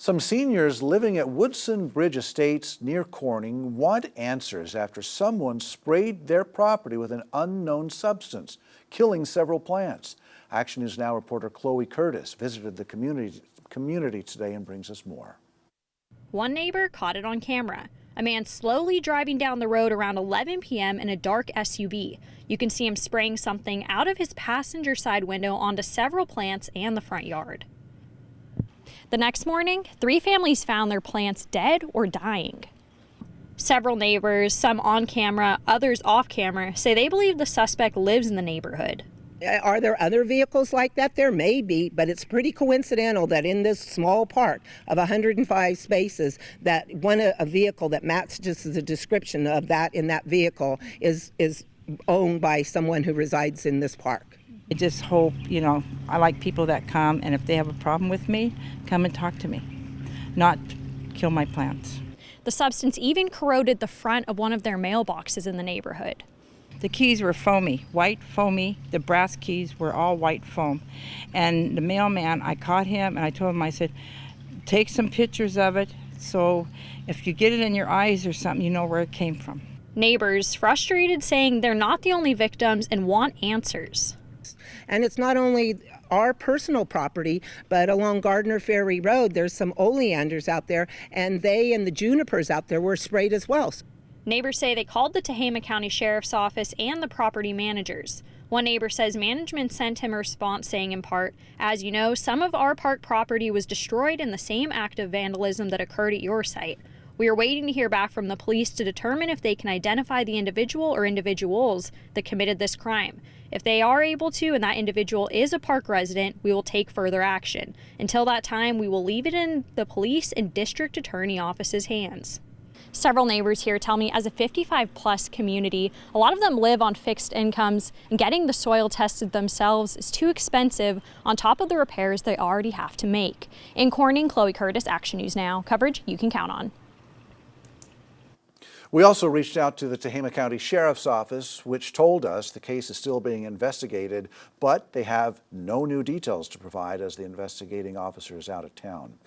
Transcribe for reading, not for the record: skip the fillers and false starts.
Some seniors living at Woodson Bridge Estates near Corning want answers after someone sprayed their property with an unknown substance, killing several plants. Action News Now reporter Chloe Curtis visited the community today and brings us more. One neighbor caught it on camera. A man slowly driving down the road around 11 p.m. in a dark SUV. You can see him spraying something out of his passenger side window onto several plants and the front yard. The next morning, 3 families found their plants dead or dying. Several neighbors, some on camera, others off camera, say they believe the suspect lives in the neighborhood. Are there other vehicles like that? There may be, but it's pretty coincidental that in this small park of 105 spaces, that a vehicle that matches the description of that in that vehicle is owned by someone who resides in this park. I just hope, I like people that come, and if they have a problem with me, come and talk to me, not kill my plants. The substance even corroded the front of one of their mailboxes in the neighborhood. The keys were foamy, white foamy. The brass keys were all white foam. And the mailman, I caught him and I told him, I said, take some pictures of it so if you get it in your eyes or something, you know where it came from. Neighbors frustrated, saying they're not the only victims and want answers. And it's not only our personal property, but along Gardner Ferry Road, there's some oleanders out there, and the junipers out there were sprayed as well. Neighbors say they called the Tehama County Sheriff's Office and the property managers. One neighbor says management sent him a response saying, in part, "As you know, some of our park property was destroyed in the same act of vandalism that occurred at your site. We are waiting to hear back from the police to determine if they can identify the individual or individuals that committed this crime. If they are able to and that individual is a park resident, we will take further action. Until that time, we will leave it in the police and district attorney office's hands." Several neighbors here tell me as a 55-plus community, a lot of them live on fixed incomes, and getting the soil tested themselves is too expensive on top of the repairs they already have to make. In Corning, Chloe Curtis, Action News Now. Coverage you can count on. We also reached out to the Tehama County Sheriff's Office, which told us the case is still being investigated, but they have no new details to provide as the investigating officer is out of town.